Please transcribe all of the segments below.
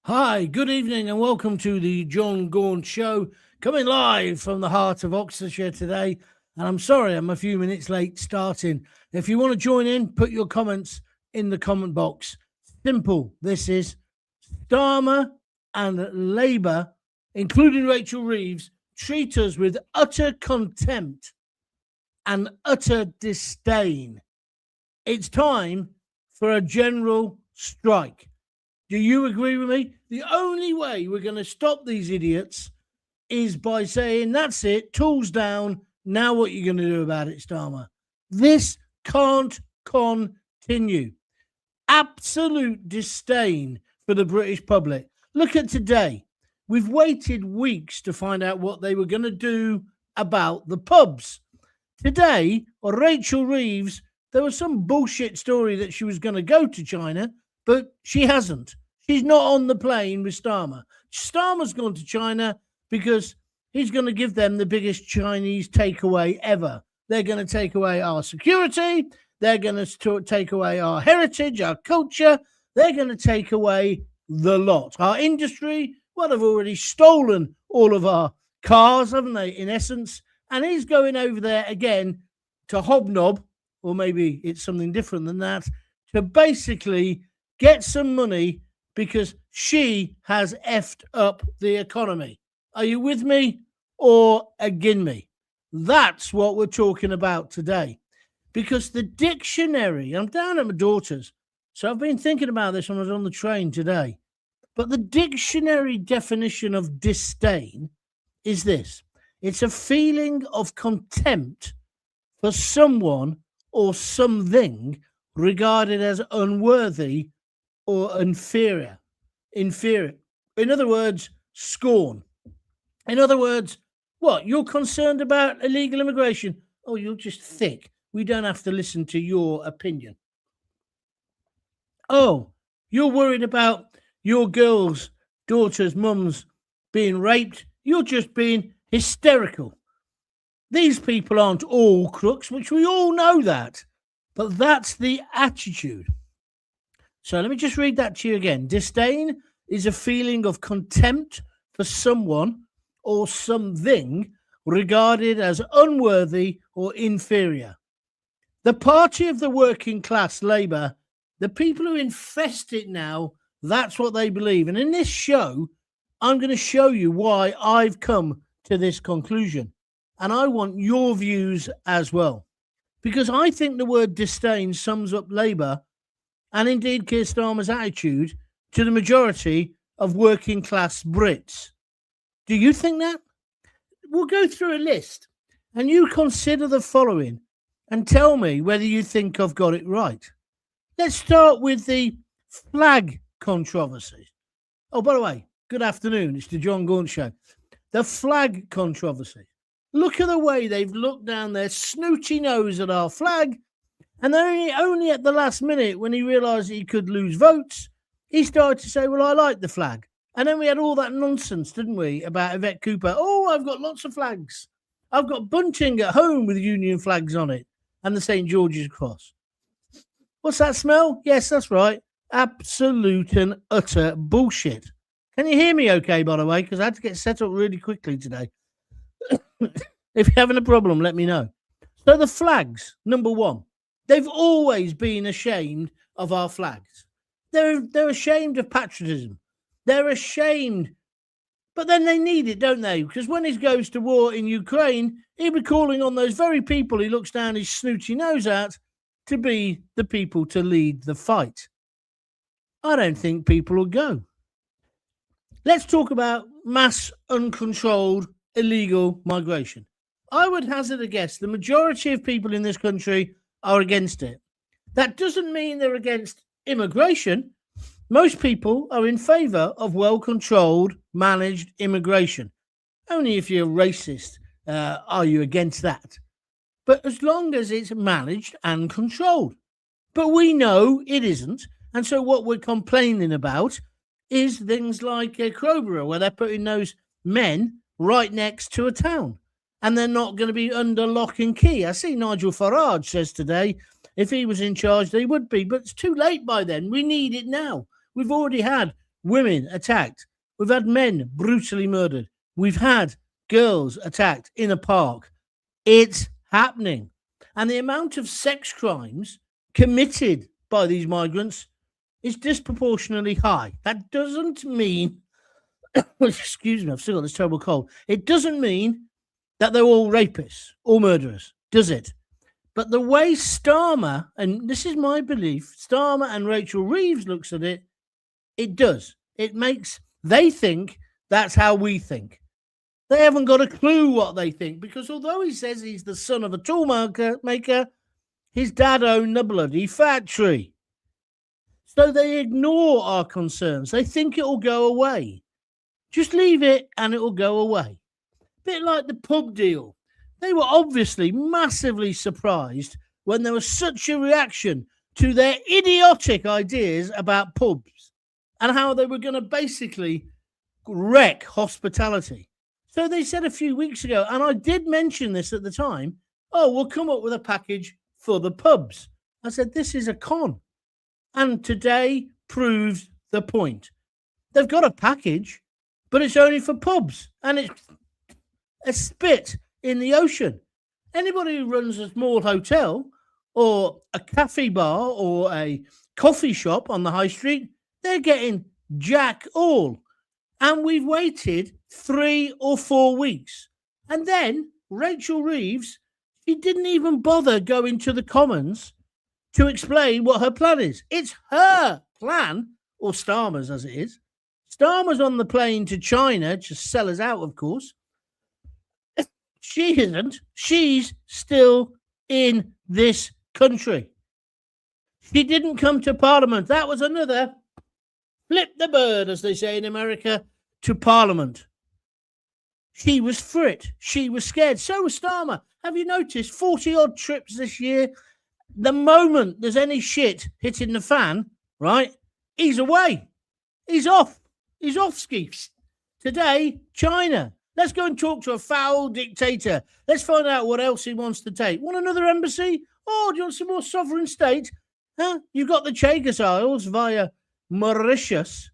Hi, good evening, and welcome to the John Gaunt Show, coming live from the heart of Oxfordshire today. And I'm sorry I'm a few minutes late starting. If you want to join in, put your comments in the comment box. Simple. This is STARMER and LABOUR, including Rachel Reeves, treat us with utter contempt and utter disdain. It's time for a general strike. Do you agree with me? The only way we're going to stop these idiots is by saying, that's it, tools down. Now what are you going to do about it, Starmer? This can't continue. Absolute disdain for the British public. Look at today. We've waited weeks to find out what they were going to do about the pubs. Today, Rachel Reeves, there was some bullshit story that she was going to go to China, but she hasn't. She's not on the plane with Starmer. Starmer's gone to China because he's going to give them the biggest Chinese takeaway ever. They're going to take away our security. They're going to take away our heritage, our culture. They're going to take away the lot. Our industry, well, they've already stolen all of our cars, haven't they, in essence? And he's going over there again to hobnob, or maybe it's something different than that, to basically get some money because she has effed up the economy. Are you with me or against me? That's what we're talking about today. Because the dictionary, I'm down at my daughter's, so I've been thinking about this when I was on the train today. But the dictionary definition of disdain is this. It's a feeling of contempt for someone or something regarded as unworthy or inferior. In other words, scorn. In other words, what? You're concerned about illegal immigration? Oh, you're just thick. We don't have to listen to your opinion. Oh, you're worried about your girls, daughters, mums being raped? You're just being hysterical. These people aren't all crooks, which we all know that. But that's the attitude. So let me just read that to you again. Disdain is a feeling of contempt for someone or something regarded as unworthy or inferior. The party of the working class, Labour, the people who infest it now, that's what they believe. And in this show, I'm going to show you why I've come to this conclusion. And I want your views as well. Because I think the word disdain sums up Labour and indeed Keir Starmer's attitude to the majority of working class Brits. Do you think that? We'll go through a list and you consider the following and tell me whether you think I've got it right. Let's start with the flag controversy. Oh, by the way, good afternoon. It's the John Gaunt Show. The flag controversy. Look at the way they've looked down their snooty nose at our flag. And then only at the last minute, when he realised he could lose votes, he started to say, well, I like the flag. And then we had all that nonsense, didn't we, about Yvette Cooper. Oh, I've got lots of flags. I've got bunting at home with Union flags on it and the St. George's Cross. What's that smell? Yes, that's right. Absolute and utter bullshit. Can you hear me okay, by the way? Because I had to get set up really quickly today. If you're having a problem, let me know. So the flags, number one. They've always been ashamed of our flags. They're ashamed of patriotism. They're ashamed. But then they need it, don't they? Because when he goes to war in Ukraine, he'll be calling on those very people he looks down his snooty nose at to be the people to lead the fight. I don't think people will go. Let's talk about mass, uncontrolled, illegal migration. I would hazard a guess the majority of people in this country are against it. That doesn't mean they're against immigration. Most people are in favour of well-controlled, managed immigration. Only if you're racist are you against that. But as long as it's managed and controlled. But we know it isn't. And so what we're complaining about is things like Crowborough, where they're putting those men right next to a town. And they're not going to be under lock and key. I see Nigel Farage says today, if he was in charge, they would be. But it's too late by then. We need it now. We've already had women attacked. We've had men brutally murdered. We've had girls attacked in a park. It's happening. And the amount of sex crimes committed by these migrants is disproportionately high. That doesn't mean, excuse me, I've still got this terrible cold. It doesn't mean that they're all rapists or murderers, does it? But the way Starmer, and this is my belief, Starmer and Rachel Reeves looks at it, it does. It makes, they think that's how we think. They haven't got a clue what they think, because although he says he's the son of a tool maker, his dad owned a bloody factory. So they ignore our concerns. They think it will go away. Just leave it and it will go away. Bit like the pub deal. They were obviously massively surprised when there was such a reaction to their idiotic ideas about pubs and how they were going to basically wreck hospitality. So they said a few weeks ago, and I did mention this at the time, oh, we'll come up with a package for the pubs. I said, this is a con. And today proves the point. They've got a package, but it's only for pubs. And it's a spit in the ocean. Anybody who runs a small hotel or a cafe bar or a coffee shop on the high street, they're getting jack all. And we've waited 3 or 4 weeks. And then Rachel Reeves, she didn't even bother going to the Commons to explain what her plan is. It's her plan, or Starmer's as it is. Starmer's on the plane to China to sell us out, of course. She isn't. She's still in this country. She didn't come to Parliament. That was another flip the bird, as they say in America, to Parliament. She was for it. She was scared. So was Starmer. Have you noticed 40-odd trips this year? The moment there's any shit hitting the fan, right, he's away. He's off. He's off skeefs. Today, China. Let's go and talk to a foul dictator. Let's find out what else he wants to take. Want another embassy? Oh, do you want some more sovereign state? Huh? You've got the Chagas Isles via Mauritius.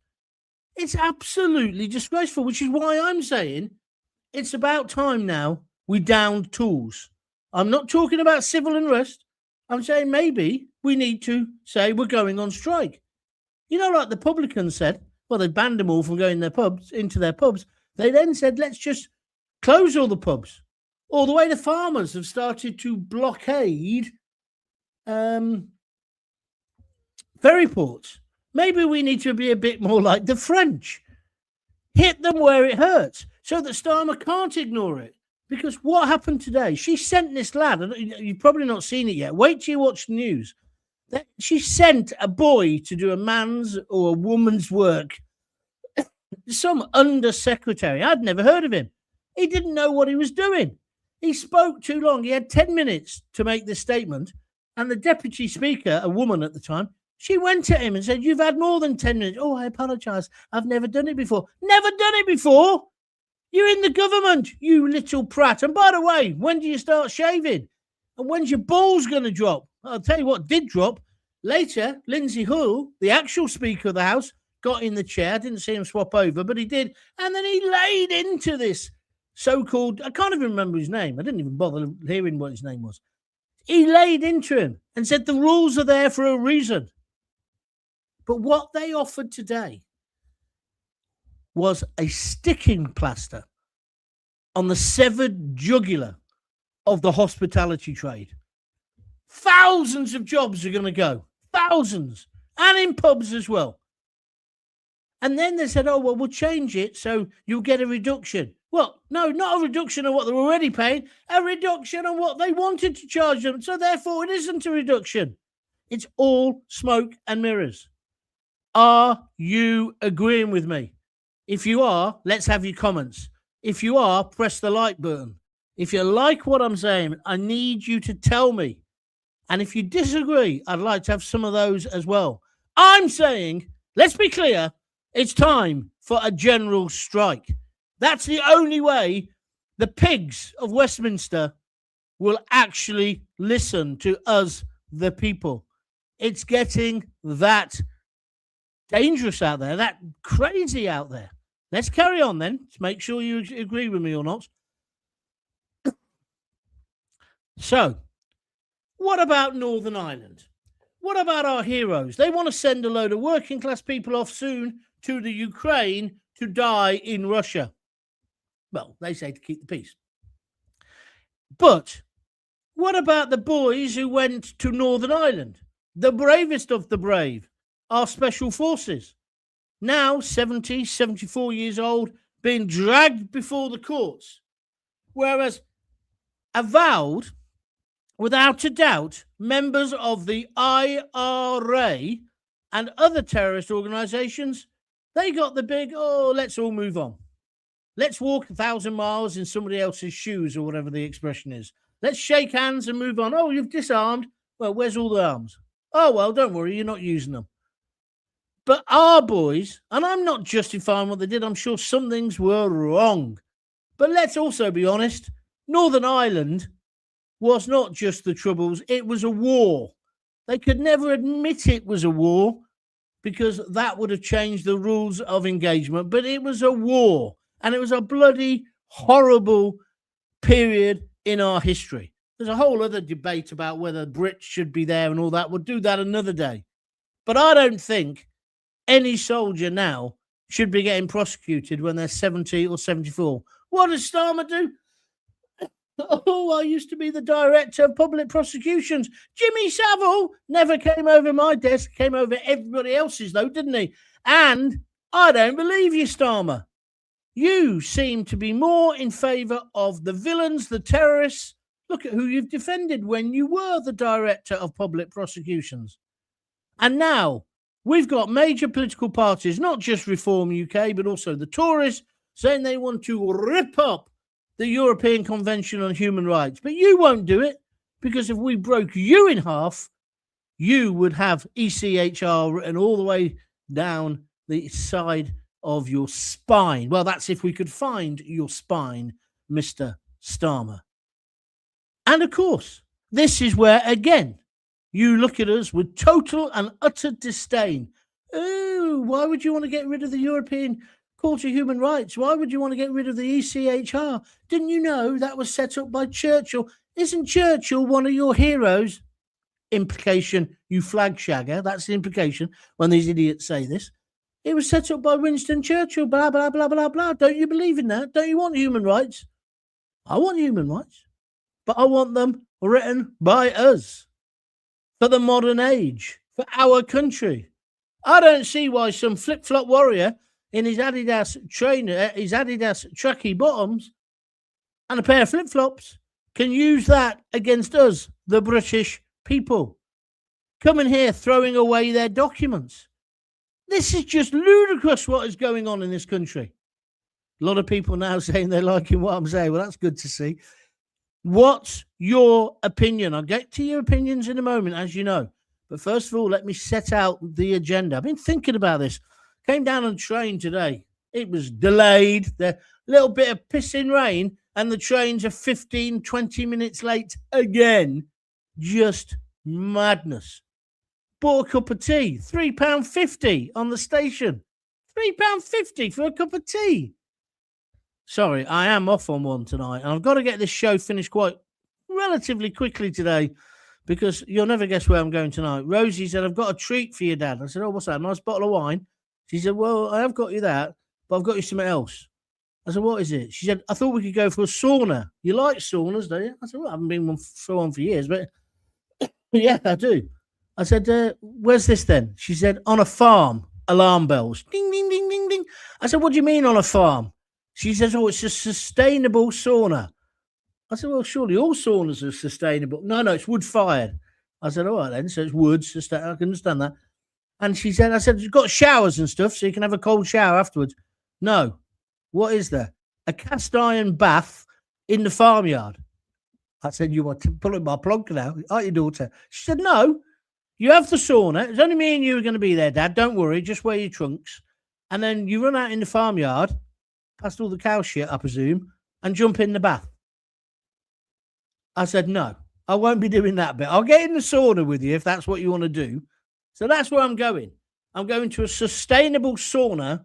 It's absolutely disgraceful, which is why I'm saying it's about time now we downed tools. I'm not talking about civil unrest. I'm saying maybe we need to say we're going on strike. You know, like the publicans said, well, they banned them all from going into their pubs. They then said, let's just close all the pubs. All the way the farmers have started to blockade ferry ports. Maybe we need to be a bit more like the French. Hit them where it hurts so that Starmer can't ignore it. Because what happened today? She sent this lad, and you've probably not seen it yet. Wait till you watch the news. She sent a boy to do a man's or a woman's work. Some undersecretary. I'd never heard of him. He didn't know what he was doing. He spoke too long. He had 10 minutes to make this statement. And the deputy speaker, a woman at the time, she went at him and said, you've had more than 10 minutes. Oh, I apologize. I've never done it before. Never done it before? You're in the government, you little prat. And by the way, when do you start shaving? And when's your balls going to drop? I'll tell you what did drop. Later, Lindsay Hull, the actual Speaker of the House, got in the chair. I didn't see him swap over, but he did. And then he laid into this so-called, I can't even remember his name. I didn't even bother hearing what his name was. He laid into him and said the rules are there for a reason. But what they offered today was a sticking plaster on the severed jugular of the hospitality trade. Thousands of jobs are going to go. Thousands. And in pubs as well. And then they said, oh, well, we'll change it so you'll get a reduction. Well, no, not a reduction on what they're already paying, a reduction on what they wanted to charge them. So therefore, it isn't a reduction. It's all smoke and mirrors. Are you agreeing with me? If you are, let's have your comments. If you are, press the like button. If you like what I'm saying, I need you to tell me. And if you disagree, I'd like to have some of those as well. I'm saying, let's be clear, it's time for a general strike. That's the only way the pigs of Westminster will actually listen to us, the people. It's getting that dangerous out there, that crazy out there. Let's carry on then. To make sure you agree with me or not. So, what about Northern Ireland? What about our heroes? They want to send a load of working class people off soon to the Ukraine to die in Russia. Well, they say to keep the peace. But what about the boys who went to Northern Ireland? The bravest of the brave, our special forces. Now 70, 74 years old, being dragged before the courts. Whereas avowed, without a doubt, members of the IRA and other terrorist organizations, they got the big, oh, let's all move on. Let's walk 1,000 miles in somebody else's shoes, or whatever the expression is. Let's shake hands and move on. Oh, you've disarmed. Well, where's all the arms? Oh, well, don't worry, you're not using them. But our boys, and I'm not justifying what they did, I'm sure some things were wrong. But let's also be honest, Northern Ireland was not just the Troubles, it was a war. They could never admit it was a war because that would have changed the rules of engagement, but it was a war, and it was a bloody horrible period in our history. There's a whole other debate about whether Brits should be there and all that. We'll do that another day. But I don't think any soldier now should be getting prosecuted when they're 70 or 74. What does Starmer do? Oh, I used to be the director of public prosecutions. Jimmy Savile never came over my desk, came over everybody else's, though, didn't he? And I don't believe you, Starmer. You seem to be more in favour of the villains, the terrorists. Look at who you've defended when you were the director of public prosecutions. And now we've got major political parties, not just Reform UK, but also the Tories, saying they want to rip up the European Convention on Human Rights. But you won't do it, because if we broke you in half, you would have ECHR written all the way down the side of your spine. Well, that's if we could find your spine, Mr. Starmer. And of course, this is where, again, you look at us with total and utter disdain. Oh, why would you want to get rid of the European Court of Human Rights? Why would you want to get rid of the ECHR? Didn't you know that was set up by Churchill? Isn't Churchill one of your heroes? Implication, you flag shagger. That's the implication when these idiots say this. It was set up by Winston Churchill, blah, blah, blah, blah, blah. Don't you believe in that? Don't you want human rights? I want human rights, but I want them written by us for the modern age, for our country. I don't see why some flip-flop warrior in his Adidas trainer, his Adidas tracky bottoms and a pair of flip-flops can use that against us, the British people. Coming here throwing away their documents. This is just ludicrous what is going on in this country. A lot of people now saying they're liking what I'm saying. Well, that's good to see. What's your opinion? I'll get to your opinions in a moment, as you know. But first of all, let me set out the agenda. I've been thinking about this. Came down on the train today. It was delayed. The little bit of pissing rain, and the trains are 15, 20 minutes late again. Just madness. Bought a cup of tea. £3.50 on the station. £3.50 for a cup of tea. Sorry, I am off on one tonight, and I've got to get this show finished quite relatively quickly today, because you'll never guess where I'm going tonight. Rosie said, I've got a treat for you, Dad. I said, oh, what's that? A nice bottle of wine? She said, well, I have got you that, but I've got you something else. I said, what is it? She said, I thought we could go for a sauna. You like saunas, don't you? I said, well, I haven't been for one for years, but yeah, I do. I said, where's this then? She said, on a farm, alarm bells. Ding, ding, ding, ding, ding. I said, what do you mean on a farm? She says, oh, it's a sustainable sauna. I said, well, surely all saunas are sustainable. No, it's wood-fired. I said, all right then, so it's wood, I can understand that. And she said, I said, you've got showers and stuff, so you can have a cold shower afterwards. No. What is there? A cast iron bath in the farmyard. I said, you want to pull in my plug now? Aren't you, daughter? She said, no. You have the sauna. It's only me and you are going to be there, Dad. Don't worry. Just wear your trunks. And then you run out in the farmyard, past all the cow shit, I presume, and jump in the bath. I said, no, I won't be doing that bit. I'll get in the sauna with you if that's what you want to do. So that's where I'm going. I'm going to a sustainable sauna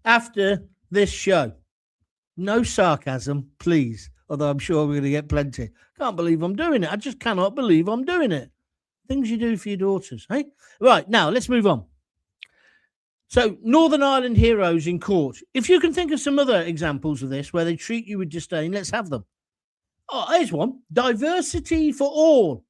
after this show. No sarcasm, please. Although I'm sure we're going to get plenty. Can't believe I'm doing it. I just cannot believe I'm doing it. Things you do for your daughters, hey? Right, now let's move on. So, Northern Ireland heroes in court. If you can think of some other examples of this where they treat you with disdain, let's have them. Oh, here's one. Diversity for all,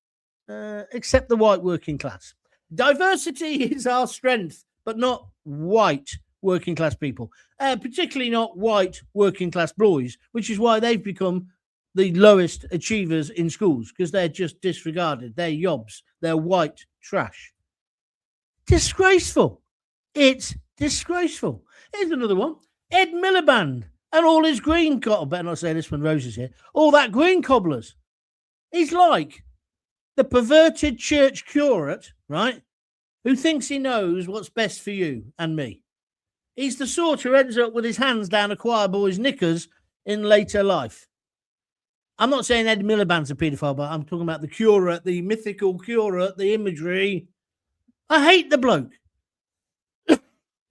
except the white working class. Diversity is our strength, but not white working class people, particularly not white working class boys, which is why they've become the lowest achievers in schools, because they're just disregarded. They're yobs. They're white trash. Disgraceful. It's disgraceful. Here's another one. Ed Miliband and all his green I better not say this when Rose is here. All that green cobblers. He's like the perverted church curate, right, who thinks he knows what's best for you and me. He's the sort who ends up with his hands down a choir boy's knickers in later life. I'm not saying Ed Miliband's a paedophile, but I'm talking about the curate, the mythical curate, the imagery. I hate the bloke.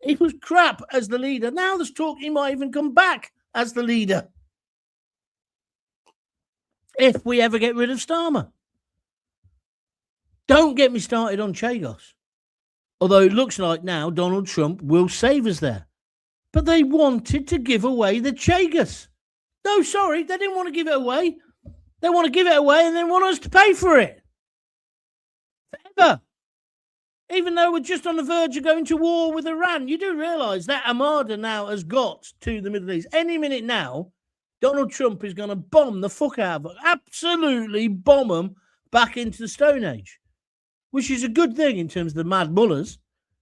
He was crap as the leader. Now there's talk he might even come back as the leader if we ever get rid of Starmer. Don't get me started on Chagos. Although it looks like now Donald Trump will save us there. But they wanted to give away the Chagos. No, sorry, they didn't want to give it away. They want to give it away and then want us to pay for it. Forever. Even though we're just on the verge of going to war with Iran. You do realise that Armada now has got to the Middle East. Any minute now, Donald Trump is going to bomb the fuck out of them. Absolutely bomb them back into the Stone Age. Which is a good thing in terms of the mad mullahs.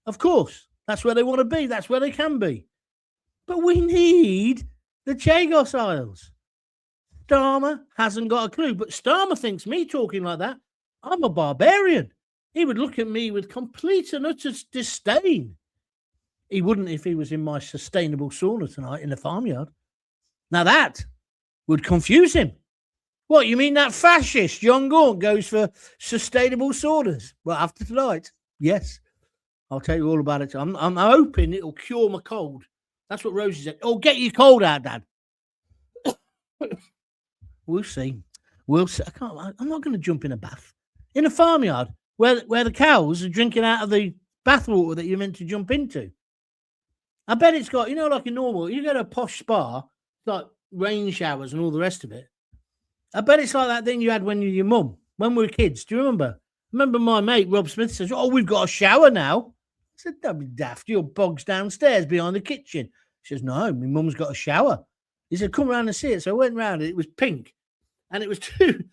Of course, that's where they want to be. That's where they can be. But we need the Chagos Isles. Starmer hasn't got a clue. But Starmer thinks me talking like that, I'm a barbarian. He would look at me with complete and utter disdain. He wouldn't if he was in my sustainable sauna tonight in the farmyard. Now that would confuse him. What, you mean that fascist John Gaunt goes for sustainable saunas? Well, after tonight, yes. I'll tell you all about it. I'm hoping it'll cure my cold. That's what Rosie said. Oh, get your cold out, Dad. We'll see. We'll see. I'm not going to jump in a bath. In a farmyard where the cows are drinking out of the bathwater that you're meant to jump into. I bet it's got, like a normal, you go to a posh spa, like rain showers and all the rest of it. I bet it's like that thing you had when you were your mum, when we were kids. Do you remember? Remember my mate, Rob Smith, says, oh, we've got a shower now. I said, don't be daft. Your bog's downstairs behind the kitchen. She says, no, my mum's got a shower. He said, come round and see it. So I went round and it was pink. And it was two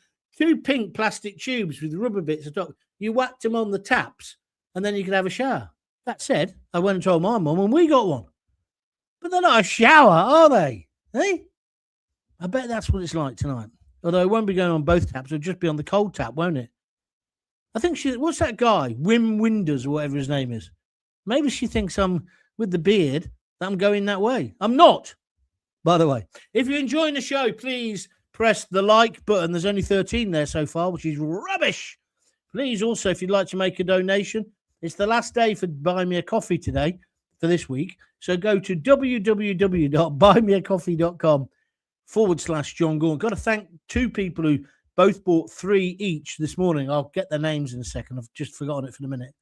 pink plastic tubes with rubber bits at the top. You whacked them on the taps and then you could have a shower. That said, I went and told my mum and we got one. But they're not a shower, are they? Hey? I bet that's what it's like tonight. Although it won't be going on both taps. It'll just be on the cold tap, won't it? I think what's that guy? Wim Wenders or whatever his name is. Maybe she thinks I'm, with the beard, that I'm going that way. I'm not, by the way. If you're enjoying the show, please press the like button. There's only 13 there so far, which is rubbish. Please also, if you'd like to make a donation, it's the last day for Buy Me a Coffee today for this week. So go to www.buymeacoffee.com/John Gaunt. Got to thank two people who both bought 3 each this morning. I'll get their names in a second. I've just forgotten it for the minute.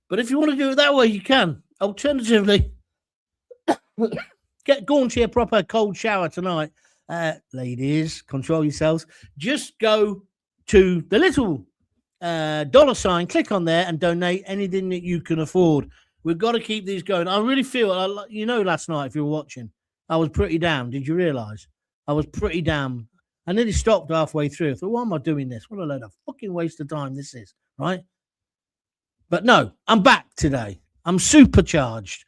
But if you want to do it that way, you can. Alternatively, get Gaunty a proper cold shower tonight. Ladies, control yourselves. Just go to the little $, click on there and donate anything that you can afford. We've got to keep these going. I really feel, last night, if you were watching, I was pretty down. Did you realise? I was pretty down. I nearly stopped halfway through. I thought, why am I doing this? What a load of fucking waste of time this is, right? But no, I'm back today. I'm supercharged.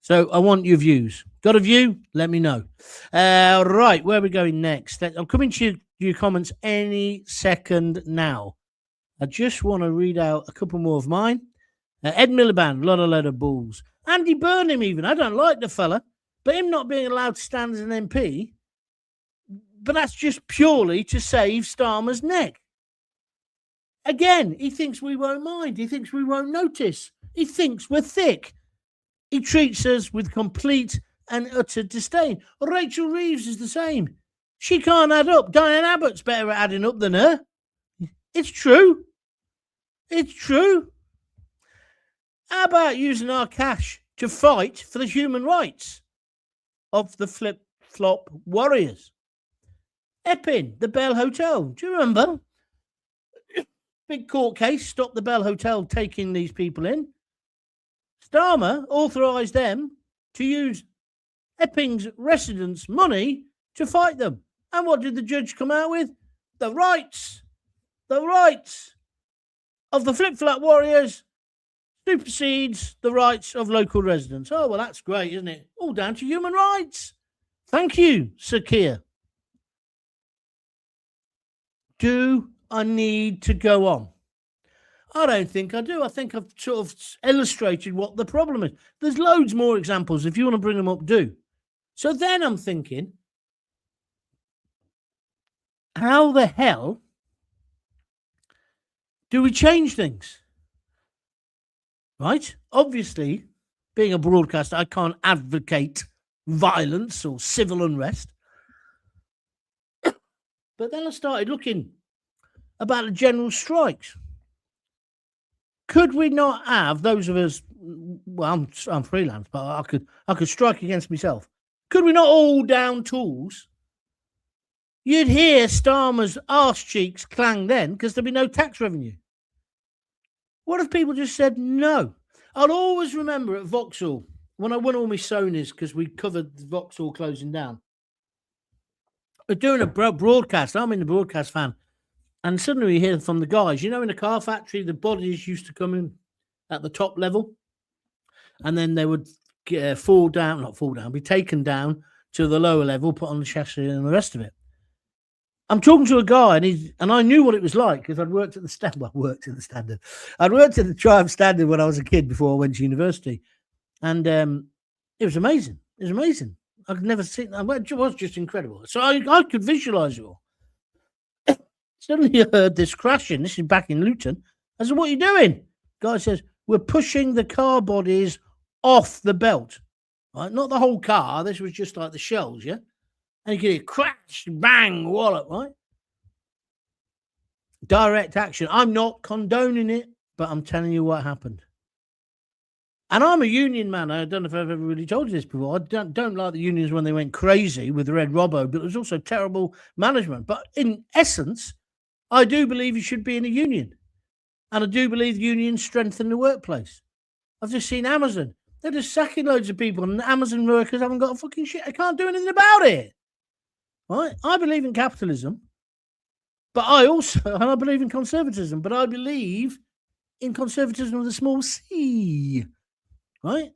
So I want your views. Got a view? Let me know. Right, where are we going next? I'm coming to your comments any second now. I just want to read out a couple more of mine. Ed Miliband, lot of balls. Andy Burnham even. I don't like the fella. But him not being allowed to stand as an MP, but that's just purely to save Starmer's neck. Again, he thinks we won't mind. He thinks we won't notice. He thinks we're thick. He treats us with complete and utter disdain. Rachel Reeves is the same. She can't add up. Diane Abbott's better at adding up than her. It's true. It's true. How about using our cash to fight for the human rights of the flip-flop warriors? Epping, the Bell Hotel. Do you remember? Big court case stopped the Bell Hotel taking these people in. Starmer authorised them to use Epping's residents' money to fight them. And what did the judge come out with? The rights of the flip-flop warriors supersedes the rights of local residents. Oh, well, that's great, isn't it? All down to human rights. Thank you, Sir Keir. Do I need to go on? I don't think I do. I think I've sort of illustrated what the problem is. There's loads more examples. If you want to bring them up, do. So then I'm thinking, how the hell do we change things? Right? Obviously, being a broadcaster, I can't advocate violence or civil unrest. But then I started looking about the general strikes. Could we not have, those of us, well, I'm freelance, but I could strike against myself. Could we not all down tools? You'd hear Starmer's arse cheeks clang then because there'd be no tax revenue. What if people just said no? I'll always remember at Vauxhall, when I won all my Sonys because we covered Vauxhall closing down. We're doing a broadcast. I'm in the broadcast fan. And suddenly we hear from the guys, you know, in the car factory, the bodies used to come in at the top level. And then they would be taken down to the lower level, put on the chassis and the rest of it. I'm talking to a guy, and I knew what it was like because I'd worked at the Standard. I'd worked at the Triumph Standard when I was a kid before I went to university. And it was amazing. It was amazing. I'd never seen that. It was just incredible. So I could visualize it all. Suddenly I heard this crashing. This is back in Luton. I said, what are you doing? Guy says, we're pushing the car bodies off the belt. Right? Not the whole car. This was just like the shells, yeah? And you can hear crash, bang, wallop, right? Direct action. I'm not condoning it, but I'm telling you what happened. And I'm a union man. I don't know if I've ever really told you this before. I don't like the unions when they went crazy with the Red Robbo, but it was also terrible management. But in essence, I do believe you should be in a union. And I do believe unions strengthen the workplace. I've just seen Amazon. They're just sacking loads of people, and Amazon workers haven't got a fucking shit. They can't do anything about it. Right? I believe in capitalism, but I believe in conservatism, but I believe in conservatism with a small c. Right?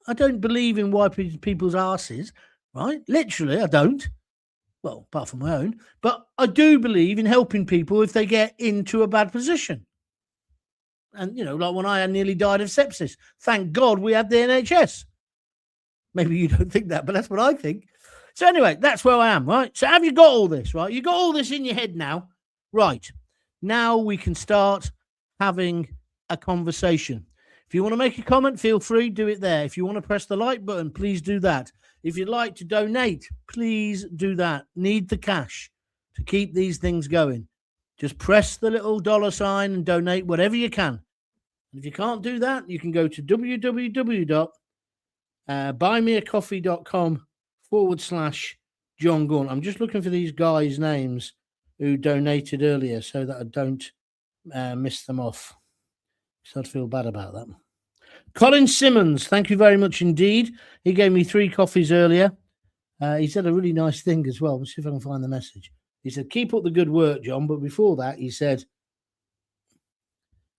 I don't believe in wiping people's asses. Right? Literally, I don't. Well, apart from my own. But I do believe in helping people if they get into a bad position. And, you know, like when I nearly died of sepsis. Thank God we had the NHS. Maybe you don't think that, but that's what I think. So anyway, that's where I am, right? So have you got all this, right? You got all this in your head now. Right. Now we can start having a conversation. If you want to make a comment, feel free, do it there. If you want to press the like button, please do that. If you'd like to donate, please do that. Need the cash to keep these things going. Just press the little $ and donate whatever you can. And if you can't do that, you can go to www.buymeacoffee.com/John Gaunt. I'm just looking for these guys' names who donated earlier so that I don't miss them off. So I'd feel bad about that. Colin Simmons, thank you very much indeed. He gave me 3 coffees earlier. He said a really nice thing as well. Let's see if I can find the message. He said, keep up the good work, John. But before that, he said,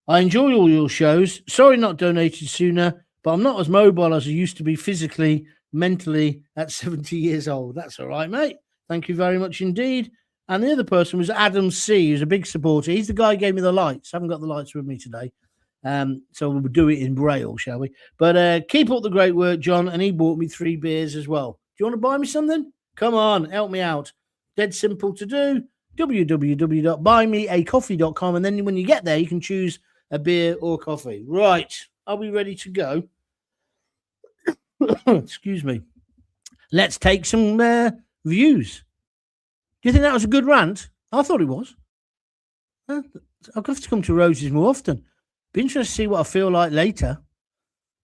I enjoy all your shows. Sorry not donated sooner, but I'm not as mobile as I used to be physically, mentally at 70 years old. That's all right, mate. Thank you very much indeed. And the other person was Adam C., who's a big supporter. He's the guy who gave me the lights. I haven't got the lights with me today. So we'll do it in Braille, shall we? But keep up the great work, John. And he bought me 3 beers as well. Do you want to buy me something? Come on, help me out. Dead simple to do. www.buymeacoffee.com. And then when you get there, you can choose a beer or coffee. Right. Are we ready to go? Excuse me. Let's take some views. Do you think that was a good rant? I thought it was. I'll have to come to Roses more often. Be interested to see what I feel like later.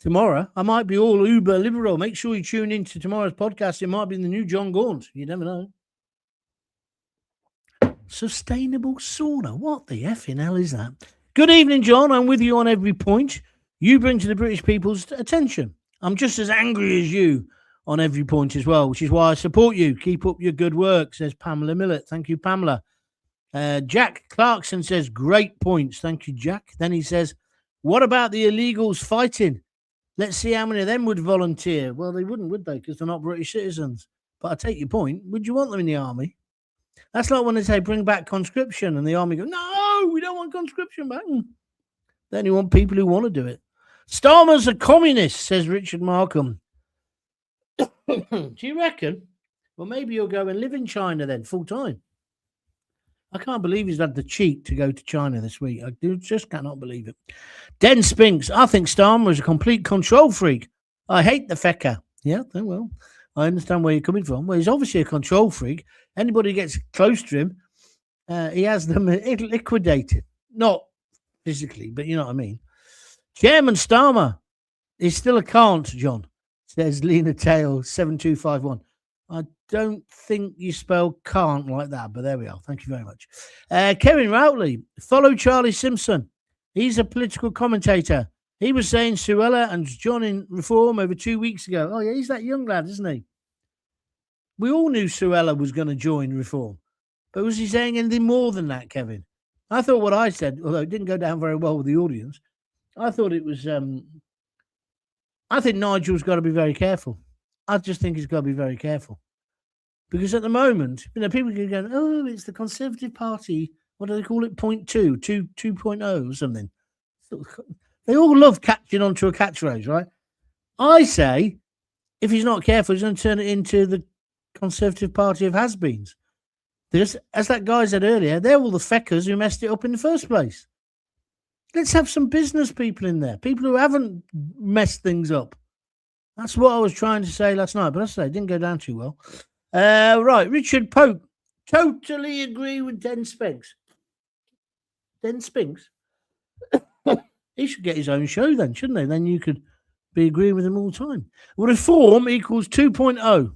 Tomorrow, I might be all uber liberal. Make sure you tune in to tomorrow's podcast. It might be the new John Gaunt. You never know. Sustainable sauna. What the effing hell is that? Good evening, John. I'm with you on every point you bring to the British people's attention. I'm just as angry as you on every point as well, which is why I support you. Keep up your good work, says Pamela Millett. Thank you, Pamela. Jack Clarkson says, great points. Thank you, Jack. Then he says, what about the illegals fighting? Let's see how many of them would volunteer. Well, they wouldn't, would they? Because they're not British citizens. But I take your point. Would you want them in the army? That's like when they say bring back conscription and the army go, no, we don't want conscription back. They only want people who want to do it. Starmer's a communist, says Richard Markham. Do you reckon? Well, maybe you'll go and live in China then, full time. I can't believe he's had the cheek to go to China this week. I just cannot believe it. Den Spinks, I think Starmer is a complete control freak. I hate the fecker. Yeah, well, I understand where you're coming from. Well, he's obviously a control freak. Anybody who gets close to him, he has them liquidated. Not physically, but you know what I mean. Chairman Starmer is still a can't, John, says Lena Tail 7251. I don't think you spell can't like that, but there we are. Thank you very much. Kevin Routley, follow Charlie Simpson. He's a political commentator. He was saying Suella and John in Reform over 2 weeks ago. Oh, yeah, he's that young lad, isn't he? We all knew Suella was going to join Reform. But was he saying anything more than that, Kevin? I thought what I said, although it didn't go down very well with the audience, I thought it was... I think Nigel's got to be very careful. I just think he's got to be very careful. Because at the moment, you know, people can go, oh, it's the Conservative Party. What do they call it? 2.0 or something. They all love catching onto a catchphrase, right? I say, if he's not careful, he's going to turn it into the Conservative Party of has-beens. Because, as that guy said earlier, they're all the feckers who messed it up in the first place. Let's have some business people in there, people who haven't messed things up. That's what I was trying to say last night, but I say it didn't go down too well. Right, Richard Pope. Totally agree with Den Spinks. Den Spinks? He should get his own show then, shouldn't he? Then you could be agreeing with him all the time. Well, Reform equals 2.0.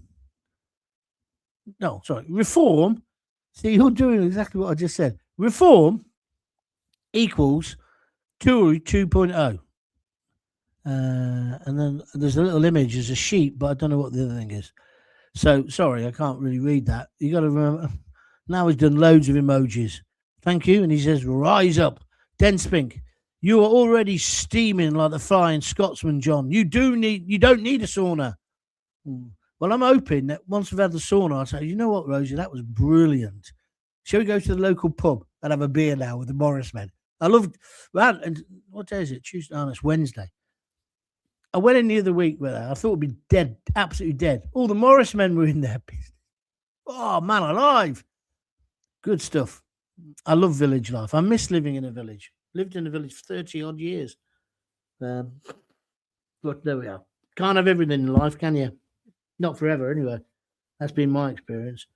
No, sorry. Reform. See, you're doing exactly what I just said. Reform equals 2.0. And then there's a little image as a sheep, but I don't know what the other thing is. So, sorry, I can't really read that. You got to remember. Now he's done loads of emojis. Thank you. And he says, rise up. Den Spink, you are already steaming like the Flying Scotsman, John. You don't need a sauna. Well, I'm hoping that once we've had the sauna, I'll say, you know what, Rosie, that was brilliant. Shall we go to the local pub and have a beer now with the Morris men? I loved, well, and what day is it? Tuesday, no, it's Wednesday. I went in the other week with her. I thought it'd be dead, absolutely dead. All the Morris men were in there. Oh, man alive. Good stuff. I love village life. I miss living in a village. Lived in a village for 30 odd years. But there we are. Can't have everything in life, can you? Not forever, anyway. That's been my experience.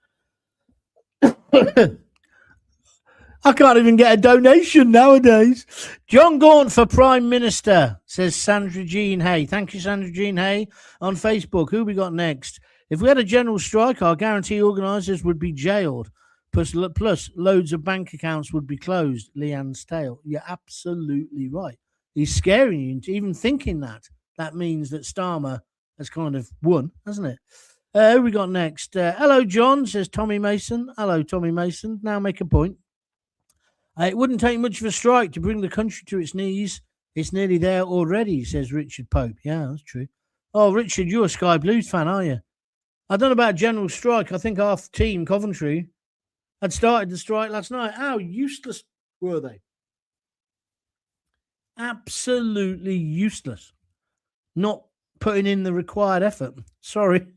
I can't even get a donation nowadays. John Gaunt for Prime Minister, says Sandra Jean Hay. Thank you, Sandra Jean Hay, on Facebook. Who we got next? If we had a general strike, I guarantee organisers would be jailed. Plus, loads of bank accounts would be closed. Leanne Stale. You're absolutely right. He's scaring you into even thinking that. That means that Starmer has kind of won, hasn't it? Who we got next? Hello, John, says Tommy Mason. Hello, Tommy Mason. Now make a point. It wouldn't take much of a strike to bring the country to its knees. It's nearly there already, says Richard Pope. Yeah, that's true. Oh, Richard, you're a Sky Blues fan, are you? I don't know about general strike. I think our team, Coventry, had started the strike last night. How useless were they? Absolutely useless. Not putting in the required effort. Sorry.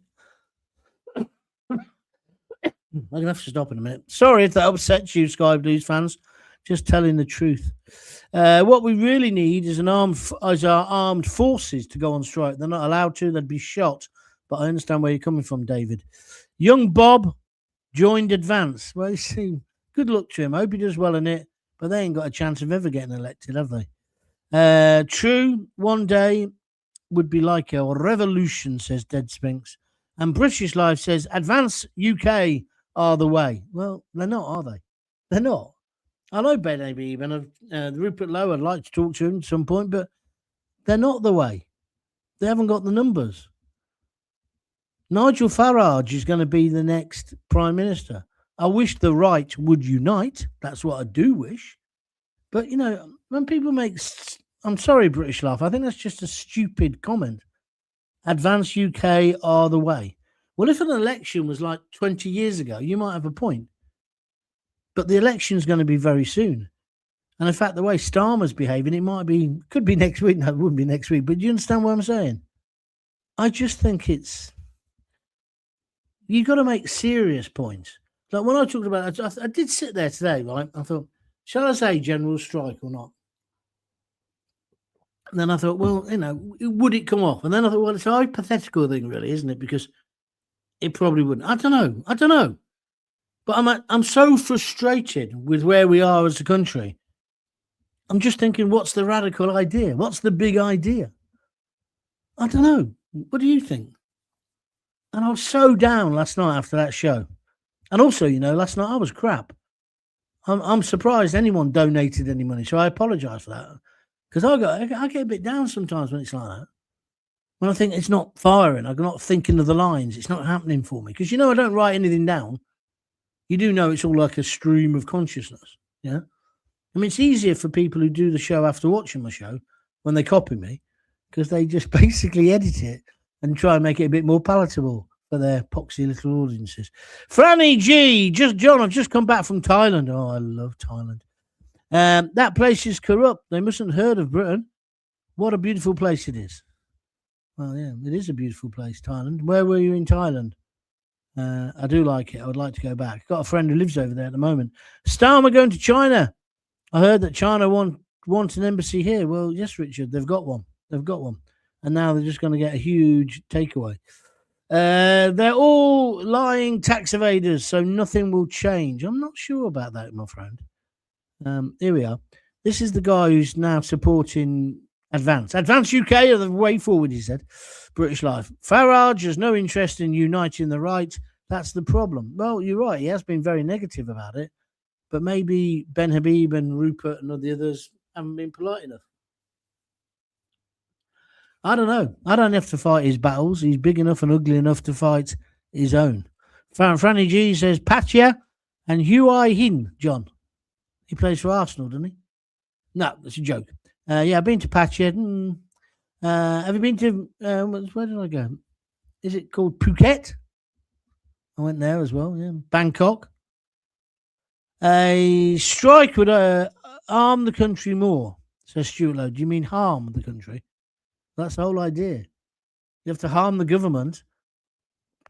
I'm going to have to stop in a minute. Sorry if that upsets you, Sky Blues fans. just telling the truth. What we really need is our armed forces to go on strike. They're not allowed to. They'd be shot. But I understand where you're coming from, David. Young Bob joined Advance. Well, you see, good luck to him. I hope he does well in it. But they ain't got a chance of ever getting elected, have they? True, one day would be like a revolution, says Dead Spinks. And British Life says, Advance UK are the way. Well, they're not, are they? They're not. I know Ben maybe even Rupert Lowe, I'd like to talk to him at some point, but they're not the way. They haven't got the numbers. Nigel Farage is going to be the next Prime Minister. I wish the right would unite. That's what I do wish. But, you know, when people make... I'm sorry, British Life. I think that's just a stupid comment. Advance UK are the way. Well, if an election was like 20 years ago, you might have a point. But the election's going to be very soon. And in fact, the way Starmer's behaving, could be next week. No, it wouldn't be next week. But do you understand what I'm saying? I just think you've got to make serious points. Like when I talked about it, I did sit there today, right? I thought, shall I say general strike or not? And then I thought, well, you know, would it come off? And then I thought, well, it's a hypothetical thing, really, isn't it? Because it probably wouldn't. I don't know. But I'm so frustrated with where we are as a country. I'm just thinking, what's the radical idea? What's the big idea? I don't know. What do you think? And I was so down last night after that show. And also, you know, last night I was crap. I'm surprised anyone donated any money, so I apologise for that. Because I get a bit down sometimes when it's like that. When I think it's not firing, I'm not thinking of the lines. It's not happening for me. Because, you know, I don't write anything down. You do know it's all like a stream of consciousness. Yeah. I mean, it's easier for people who do the show after watching my show when they copy me because they just basically edit it and try and make it a bit more palatable for their poxy little audiences. Franny G, John, I've just come back from Thailand. Oh, I love Thailand. That place is corrupt. They mustn't have heard of Britain. What a beautiful place it is. Well, yeah, it is a beautiful place, Thailand. Where were you in Thailand? I do like it. I would like to go back. Got a friend who lives over there at the moment. Starmer going to China. I heard that China want an embassy here. Well, yes, Richard, they've got one. And now they're just going to get a huge takeaway. They're all lying tax evaders, so nothing will change. I'm not sure about that, my friend. Here we are. This is the guy who's now supporting Advance. Advance UK are the way forward, he said. British Life. Farage has no interest in uniting the right. That's the problem. Well, you're right. He has been very negative about it. But maybe Ben Habib and Rupert and all the others haven't been polite enough. I don't know. I don't have to fight his battles. He's big enough and ugly enough to fight his own. Franny G says, Patia and Hui Hin, John. He plays for Arsenal, doesn't he? No, that's a joke. Yeah, I've been to Patia. Have you been to, where did I go? Is it called Phuket? I went there as well, yeah. Bangkok. A strike would arm the country more, says Stuart Lowe. Do you mean harm the country? That's the whole idea. You have to harm the government,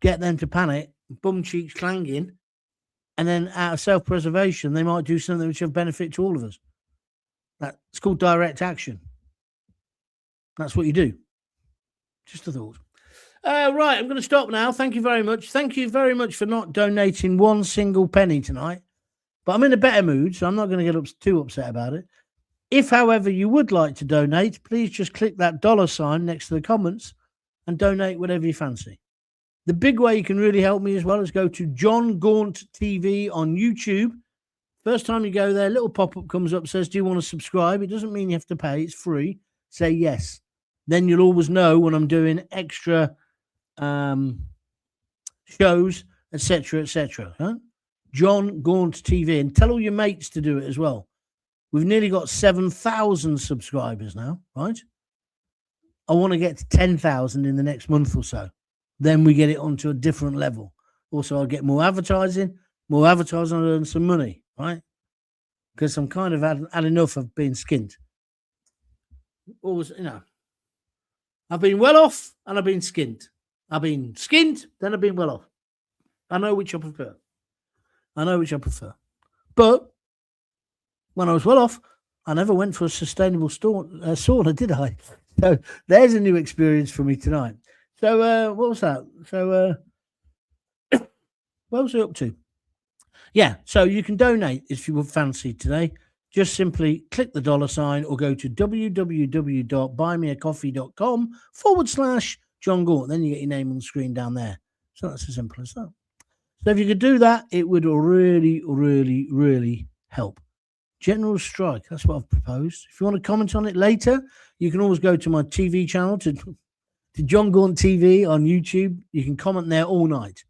get them to panic, bum cheeks clanging, and then out of self-preservation, they might do something which will benefit to all of us. It's called direct action. That's what you do. Just a thought. Right, I'm going to stop now. Thank you very much. Thank you very much for not donating one single penny tonight. But I'm in a better mood, so I'm not going to get too upset about it. If, however, you would like to donate, please just click that $ next to the comments and donate whatever you fancy. The big way you can really help me as well is go to JonGauntTV on YouTube. First time you go there, a little pop-up comes up, says, do you want to subscribe? It doesn't mean you have to pay. It's free. Say yes. Then you'll always know when I'm doing extra shows, etc., etc. Huh? JonGauntTV. And tell all your mates to do it as well. We've nearly got 7,000 subscribers now, right? I want to get to 10,000 in the next month or so. Then we get it onto a different level. Also, I'll get more advertising, I'll earn some money, right? Because I'm kind of had enough of being skint. Always, you know, I've been well off and I've been skint. I've been skint, then I've been well off. I know which I prefer. But when I was well off, I never went for a sustainable sauna, did I? So there's a new experience for me tonight. So what was that? So what was I up to? Yeah, so you can donate if you would fancy today. Just simply click the $ or go to www.buymeacoffee.com/John Gaunt. Then you get your name on the screen down there. So that's as simple as that. So if you could do that, it would really, really, really help. General strike, that's what I've proposed. If you want to comment on it later, you can always go to my TV channel, to JonGauntTV on YouTube. You can comment there all night.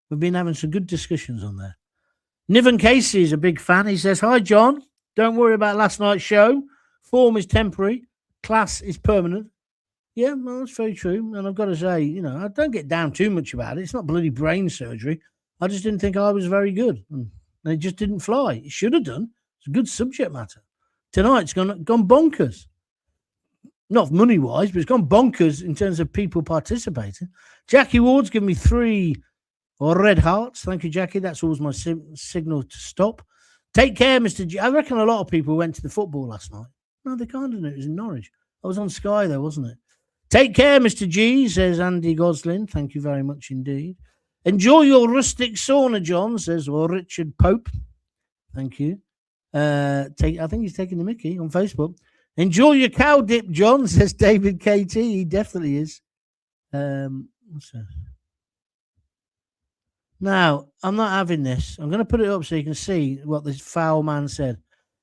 We've been having some good discussions on there. Niven Casey is a big fan. He says, "Hi, John. Don't worry about last night's show. Form is temporary. Class is permanent." Yeah, well, that's very true. And I've got to say, I don't get down too much about it. It's not bloody brain surgery. I just didn't think I was very good. And it just didn't fly. It should have done. It's a good subject matter. Tonight's gone bonkers. Not money-wise, but it's gone bonkers in terms of people participating. Jackie Ward's given me 3 red hearts. Thank you, Jackie. That's always my signal to stop. Take care, Mr. G. I reckon a lot of people went to the football last night. No, they can't have it. It was in Norwich. I was on Sky though, wasn't it? Take care, Mr. G, says Andy Goslin. Thank you very much indeed. Enjoy your rustic sauna, John, says Richard Pope. Thank you. I think he's taking the mickey on Facebook. Enjoy your cow dip, John, says David KT. He definitely is. What's this? Now, I'm not having this. I'm going to put it up so you can see what this foul man said.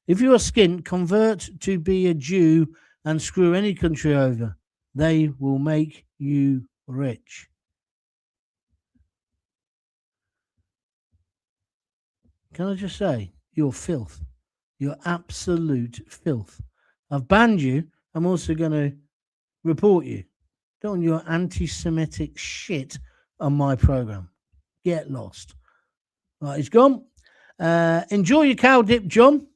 If you are skint, convert to be a Jew and screw any country over. They will make you rich. Can I just say, you're filth. You're absolute filth. I've banned you. I'm also going to report you. Don't want your anti-Semitic shit on my program. Get lost. Right, he's gone. Enjoy your cow dip, John.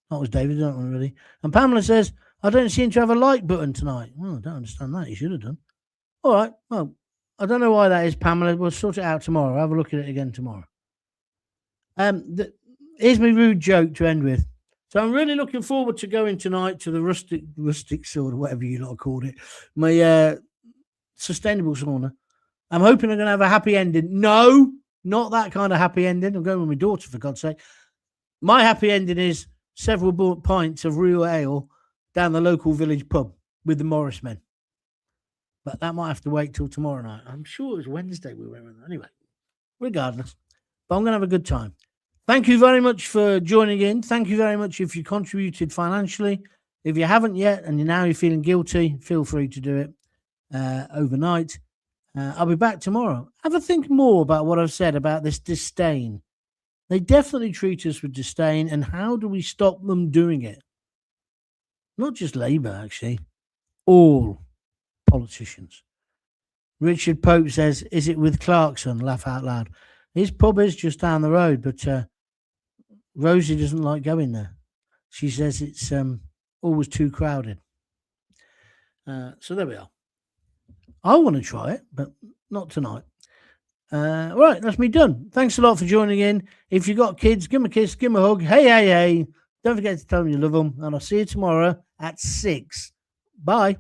That was David, don't we, really? And Pamela says, I don't seem to have a like button tonight. Well, I don't understand that. You should have done. All right. Well, I don't know why that is, Pamela. We'll sort it out tomorrow. I'll have a look at it again tomorrow. Here's my rude joke to end with. So I'm really looking forward to going tonight to the rustic sword, or whatever you lot called it, my sustainable sauna. I'm hoping I'm going to have a happy ending. No, not that kind of happy ending. I'm going with my daughter, for God's sake. My happy ending is several pints of real ale down the local village pub with the Morris men. But that might have to wait till tomorrow night. I'm sure it was Wednesday we went with. Anyway, regardless. But I'm going to have a good time. Thank you very much for joining in. Thank you very much if you contributed financially. If you haven't yet and you're feeling guilty, feel free to do it overnight. I'll be back tomorrow. Have a think more about what I've said about this disdain. They definitely treat us with disdain, and how do we stop them doing it? Not just Labour, actually. All politicians. Richard Pope says, is it with Clarkson? Laugh out loud. His pub is just down the road, but Rosie doesn't like going there. She says it's always too crowded. So there we are. I want to try it, but not tonight. Right, that's me done. Thanks a lot for joining in. If you've got kids, give them a kiss, give them a hug. Hey, hey, hey. Don't forget to tell them you love them. And I'll see you tomorrow at 6. Bye.